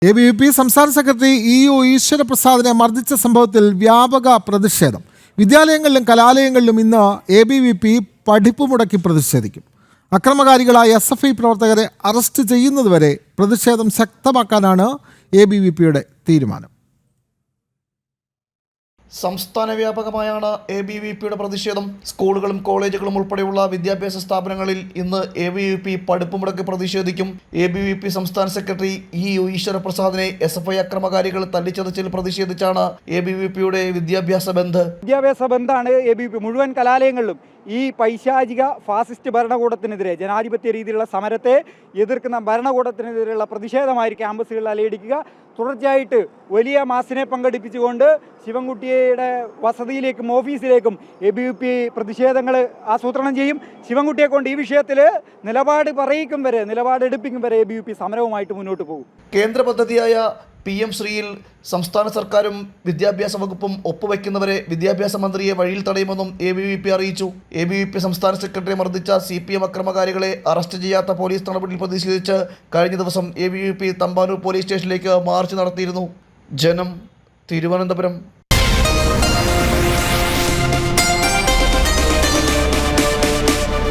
ABVP സംസ്ഥാന secretary EU ഈശ്വരപ്രസാദിനെ മർദ്ദിച്ച സംഭവത്തിൽ വ്യാപക പ്രതിഷേധം. വിദ്യാലയങ്ങളിലും കലാലയങ്ങളിലും ഇന്ന് ABVP പഠിപ്പ് മുടക്കി പ്രതിഷേധിക്കും. അക്രമകാരികളായ SFI പ്രവർത്തകരെ അറസ്റ്റ് ചെയ്യുന്നതുവരെ പ്രതിഷേധം ശക്തമാക്കാനാണ് ABVPയുടെ തീരുമാനം. സംസ്ഥാന വ്യാപകമായാണ് ABVPയുടെ പ്രതിഷേധം. സ്കൂളുകളും കോളേജുകളും ഉൾപ്പെടെയുള്ള വിദ്യാഭ്യാസ സ്ഥാപനങ്ങളിൽ ഇന്ന് ABVP പഠിപ്പ് മുടക്കി പ്രതിഷേധിക്കും. ABVP സംസ്ഥാന സെക്രട്ടറി EU ഈശ്വരപ്രസാദിനെ SFI അക്രമകാരികൾ തല്ലിച്ചതച്ചിൽ പ്രതിഷേധിച്ചാണ് ABVPയുടെ വിദ്യാഭ്യാസ ബന്ദാണ് ABVP മുഴുവൻ കലാലയങ്ങളിലും ഈ പൈശാചിക ഫാസിസ്റ്റ് ഭരണകൂടത്തിനെതിരെ ജനാധിപത്യ രീതിയിലുള്ള സമരത്തെ എതിർക്കുന്ന ഭരണകൂടത്തിനെതിരെയുള്ള പ്രതിഷേധമായി ക്യാമ്പസുകളിൽ അലയടിക്കുക. തുടർച്ചയായിട്ട് വലിയ മാസിനെ പങ്കെടുപ്പിച്ചുകൊണ്ട് ശിവൻകുട്ടിയുടെ വസതിയിലേക്കും ഓഫീസിലേക്കും ABVP പ്രതിഷേധങ്ങൾ ആസൂത്രണം ചെയ്യും. ശിവൻകുട്ടിയെ കൊണ്ട് ഈ വിഷയത്തിൽ നിലപാടെടുപ്പിക്കും വരെ ABVP സമരവുമായിട്ട് മുന്നോട്ട് പോകും. കേന്ദ്ര പദ്ധതിയായ PM ശ്രീയിൽ സംസ്ഥാന സർക്കാരും വിദ്യാഭ്യാസ വകുപ്പും ഒപ്പുവെക്കുന്നവരെ വിദ്യാഭ്യാസ മന്ത്രിയെ വഴിയിൽ തടയുമെന്നും ABVP അറിയിച്ചു. ABVP സംസ്ഥാന സെക്രട്ടറിയെ മർദ്ദിച്ച CPM അക്രമകാരികളെ അറസ്റ്റ് ചെയ്യാത്ത പോലീസ് നടപടിയിൽ പ്രതിഷേധിച്ച് കഴിഞ്ഞ ദിവസം ABVP തമ്പാനൂർ പോലീസ് സ്റ്റേഷനിലേക്ക് മാർച്ച് നടത്തിയിരുന്നു. ജനം, തിരുവനന്തപുരം.